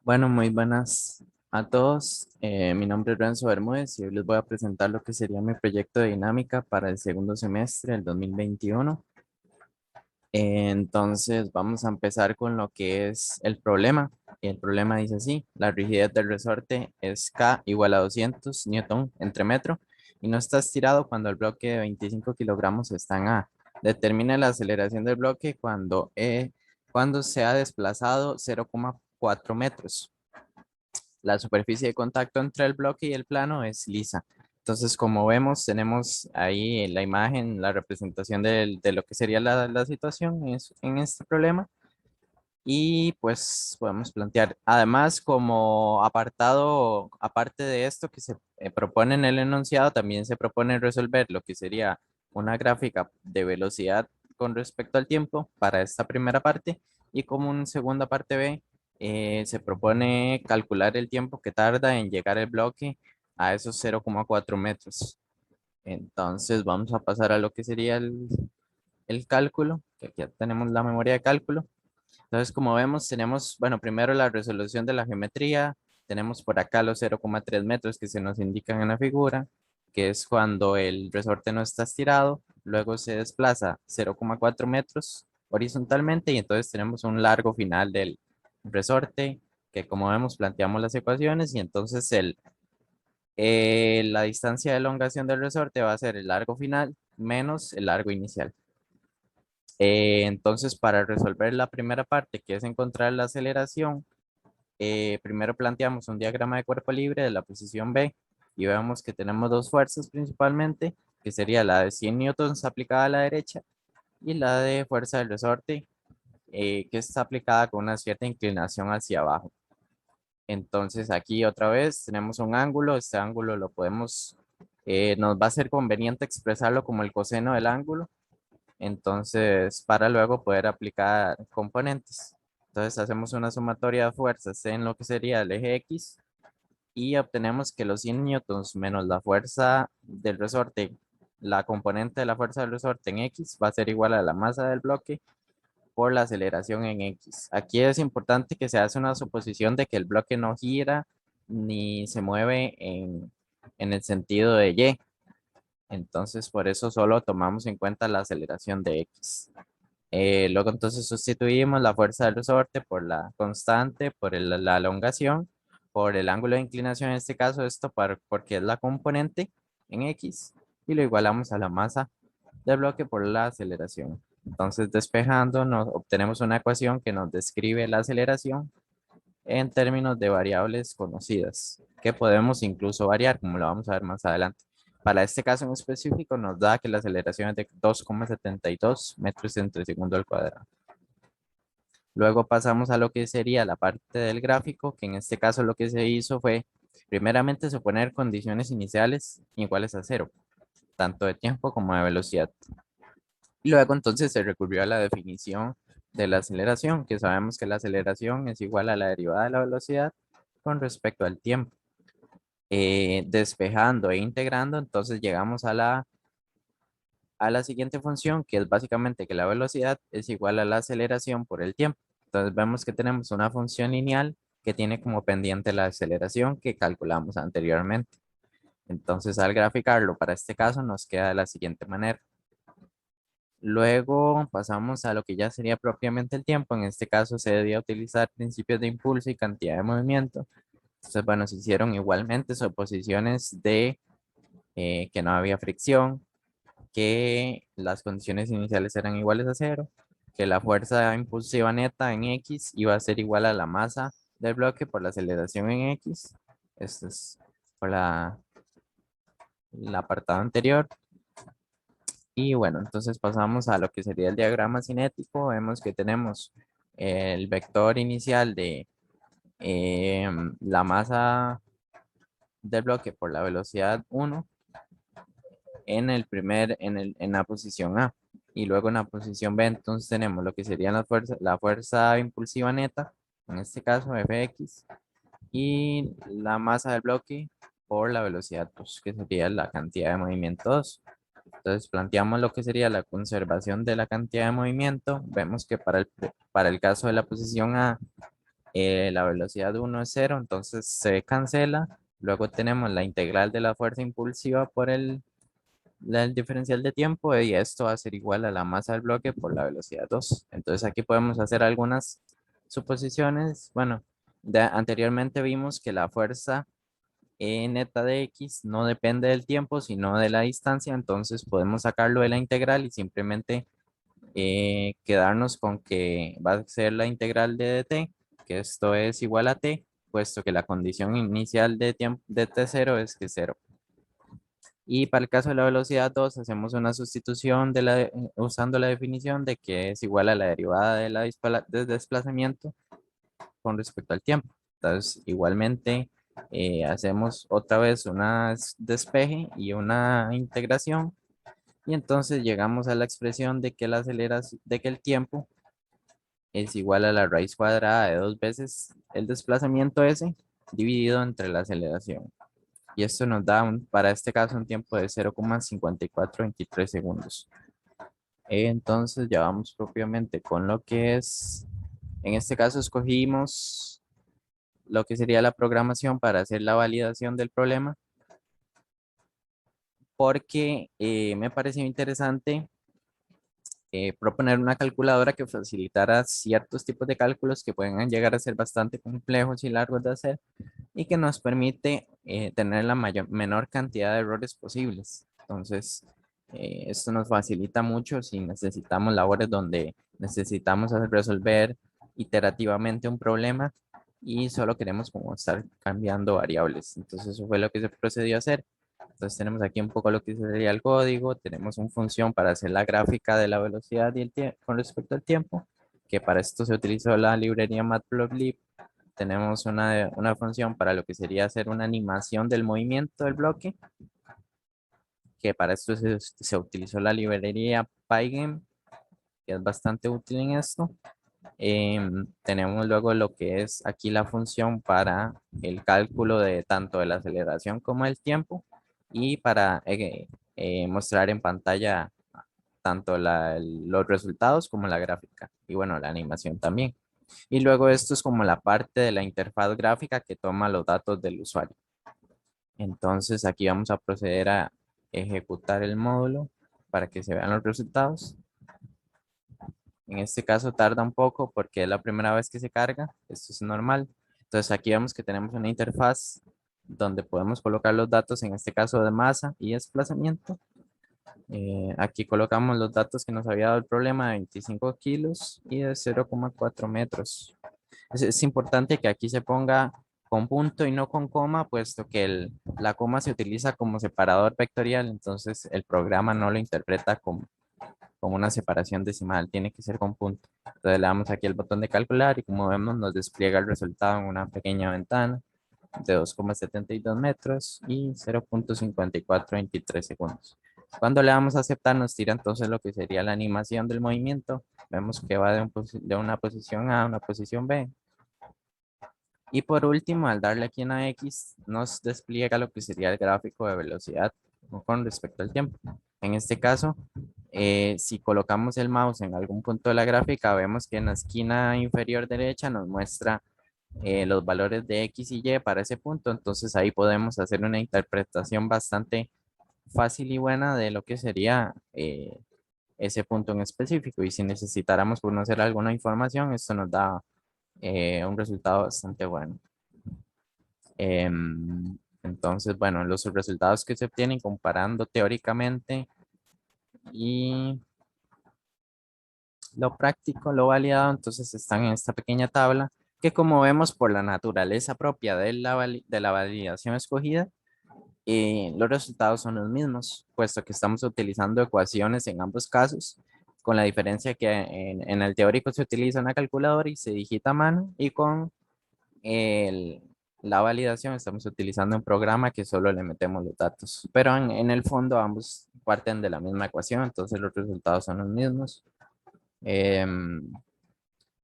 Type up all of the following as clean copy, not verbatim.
Bueno, muy buenas a todos. Mi nombre es Renzo Bermúdez y hoy les voy a presentar lo que sería mi proyecto de dinámica para el segundo semestre del 2021. Entonces, vamos a empezar con lo que es el problema. Y el problema dice así: la rigidez del resorte es K igual a 200 newton entre metro y no está estirado cuando el bloque de 25 kilogramos está en A. Determina la aceleración del bloque cuando se ha desplazado 0,4 metros. La superficie de contacto entre el bloque y el plano es lisa. Entonces, como vemos, tenemos ahí en la imagen la representación de lo que sería la situación en este problema. Y pues podemos plantear, además, como apartado, aparte de esto que se propone en el enunciado, también se propone resolver lo que sería una gráfica de velocidad con respecto al tiempo para esta primera parte. Y como una segunda parte B, se propone calcular el tiempo que tarda en llegar el bloque a esos 0,4 metros. Entonces vamos a pasar a lo que sería el cálculo, que aquí ya tenemos la memoria de cálculo. Entonces, como vemos, tenemos, bueno, primero la resolución de la geometría. Tenemos por acá los 0,3 metros que se nos indican en la figura, que es cuando el resorte no está estirado. Luego se desplaza 0,4 metros horizontalmente y entonces tenemos un largo final del resorte, que como vemos planteamos las ecuaciones y entonces la distancia de elongación del resorte va a ser el largo final menos el largo inicial. Entonces, para resolver la primera parte, que es encontrar la aceleración, primero planteamos un diagrama de cuerpo libre de la posición B y vemos que tenemos dos fuerzas principalmente, que sería la de 100 newtons aplicada a la derecha y la de fuerza del resorte, que está aplicada con una cierta inclinación hacia abajo. Entonces, aquí otra vez tenemos un ángulo. Este ángulo nos va a ser conveniente expresarlo como el coseno del ángulo, entonces, para luego poder aplicar componentes. Entonces, hacemos una sumatoria de fuerzas en lo que sería el eje X y obtenemos que los 100 newtons menos la fuerza del resorte, la componente de la fuerza del resorte en X va a ser igual a la masa del bloque por la aceleración en X. Aquí es importante que se hace una suposición de que el bloque no gira ni se mueve en el sentido de Y. Entonces, por eso solo tomamos en cuenta la aceleración de X. Luego entonces sustituimos la fuerza del resorte por la constante, por la elongación, por el ángulo de inclinación, en este caso esto porque es la componente en X, y lo igualamos a la masa del bloque por la aceleración. Entonces, despejando, nos obtenemos una ecuación que nos describe la aceleración en términos de variables conocidas, que podemos incluso variar, como lo vamos a ver más adelante. Para este caso en específico, nos da que la aceleración es de 2,72 metros entre segundo al cuadrado. Luego pasamos a lo que sería la parte del gráfico, que en este caso lo que se hizo fue, primeramente, suponer condiciones iniciales iguales a cero, tanto de tiempo como de velocidad. Y luego entonces se recurrió a la definición de la aceleración, que sabemos que la aceleración es igual a la derivada de la velocidad con respecto al tiempo. Despejando e integrando, entonces llegamos a la siguiente función, que es básicamente que la velocidad es igual a la aceleración por el tiempo. Entonces vemos que tenemos una función lineal que tiene como pendiente la aceleración que calculamos anteriormente. Entonces, al graficarlo para este caso nos queda de la siguiente manera. Luego pasamos a lo que ya sería propiamente el tiempo. En este caso se debía utilizar principios de impulso y cantidad de movimiento. Entonces, bueno, se hicieron igualmente suposiciones de que no había fricción, que las condiciones iniciales eran iguales a cero, que la fuerza impulsiva neta en X iba a ser igual a la masa del bloque por la aceleración en X. Esto es por el apartado anterior. Y bueno, entonces pasamos a lo que sería el diagrama cinético. Vemos que tenemos el vector inicial de la masa del bloque por la velocidad 1 en la posición A. Y luego en la posición B, entonces tenemos lo que sería la fuerza impulsiva neta, en este caso Fx, y la masa del bloque por la velocidad, pues, que sería la cantidad de movimiento 2. Entonces planteamos lo que sería la conservación de la cantidad de movimiento. Vemos que para el caso de la posición A, La velocidad 1 es 0, entonces se cancela. Luego tenemos la integral de la fuerza impulsiva por el diferencial de tiempo y esto va a ser igual a la masa del bloque por la velocidad 2. Entonces aquí podemos hacer algunas suposiciones. Bueno, anteriormente vimos que la fuerza neta de X no depende del tiempo, sino de la distancia. Entonces podemos sacarlo de la integral y simplemente quedarnos con que va a ser la integral de dt, que esto es igual a t, puesto que la condición inicial de tiempo de t0 es que 0. Y para el caso de la velocidad 2 hacemos una sustitución usando la definición de que es igual a la derivada de del desplazamiento con respecto al tiempo. Entonces, igualmente, hacemos otra vez una despeje y una integración. Y entonces llegamos a la expresión de que de que el tiempo es igual a la raíz cuadrada de 2 veces el desplazamiento s dividido entre la aceleración. Y esto nos da, para este caso, un tiempo de 0,5423 segundos. Entonces ya vamos propiamente con lo que es, en este caso escogimos lo que sería la programación para hacer la validación del problema, porque me pareció interesante proponer una calculadora que facilitara ciertos tipos de cálculos que pueden llegar a ser bastante complejos y largos de hacer y que nos permite tener la menor cantidad de errores posibles. Entonces, esto nos facilita mucho si necesitamos labores donde necesitamos resolver iterativamente un problema y solo queremos como estar cambiando variables. Entonces, eso fue lo que se procedió a hacer. Entonces tenemos aquí un poco lo que sería el código, tenemos una función para hacer la gráfica de la velocidad y el con respecto al tiempo, que para esto se utilizó la librería Matplotlib. Tenemos una función para lo que sería hacer una animación del movimiento del bloque, que para esto se utilizó la librería Pygame, que es bastante útil en esto. Tenemos luego lo que es aquí la función para el cálculo de tanto de la aceleración como el tiempo y para mostrar en pantalla tanto los resultados como la gráfica y bueno, la animación también. Y luego esto es como la parte de la interfaz gráfica que toma los datos del usuario. Entonces aquí vamos a proceder a ejecutar el módulo para que se vean los resultados. En este caso tarda un poco porque es la primera vez que se carga. Esto es normal. Entonces aquí vemos que tenemos una interfaz donde podemos colocar los datos, en este caso de masa y desplazamiento. Aquí colocamos los datos que nos había dado el problema de 25 kilos y de 0,4 metros. Es importante que aquí se ponga con punto y no con coma, puesto que la coma se utiliza como separador vectorial, entonces el programa no lo interpreta como una separación decimal, tiene que ser con punto. Entonces le damos aquí el botón de calcular y como vemos nos despliega el resultado en una pequeña ventana de 2,72 metros y 0,5423 segundos. Cuando le damos a aceptar nos tira entonces lo que sería la animación del movimiento. Vemos que va de una posición A a una posición B. Y por último, al darle aquí en la X, nos despliega lo que sería el gráfico de velocidad con respecto al tiempo. En este caso, si colocamos el mouse en algún punto de la gráfica, vemos que en la esquina inferior derecha nos muestra los valores de X y Y para ese punto. Entonces ahí podemos hacer una interpretación bastante fácil y buena de lo que sería ese punto en específico. Y si necesitáramos conocer alguna información, esto nos da un resultado bastante bueno. Entonces, bueno, los resultados que se obtienen comparando teóricamente y lo práctico, lo validado, entonces están en esta pequeña tabla que como vemos por la naturaleza propia de de la validación escogida, los resultados son los mismos, puesto que estamos utilizando ecuaciones en ambos casos, con la diferencia que en el teórico se utiliza una calculadora y se digita a mano, y con el, la validación estamos utilizando un programa que solo le metemos los datos, pero en el fondo ambos parten de la misma ecuación, entonces los resultados son los mismos. Em,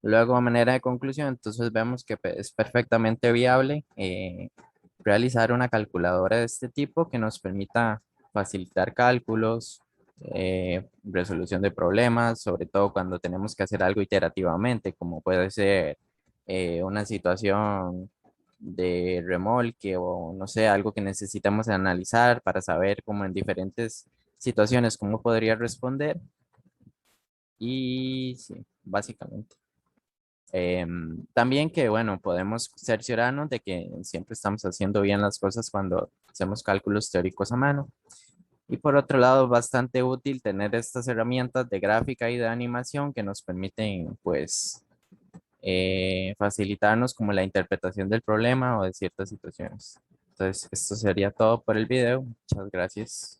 Luego, a manera de conclusión, entonces vemos que es perfectamente viable realizar una calculadora de este tipo que nos permita facilitar cálculos, resolución de problemas, sobre todo cuando tenemos que hacer algo iterativamente, como puede ser una situación de remolque o no sé, algo que necesitamos analizar para saber cómo en diferentes situaciones cómo podría responder. Y sí, básicamente. También que, bueno, podemos cerciorarnos de que siempre estamos haciendo bien las cosas cuando hacemos cálculos teóricos a mano. Y por otro lado, bastante útil tener estas herramientas de gráfica y de animación que nos permiten, pues, facilitarnos como la interpretación del problema o de ciertas situaciones. Entonces, esto sería todo por el video. Muchas gracias.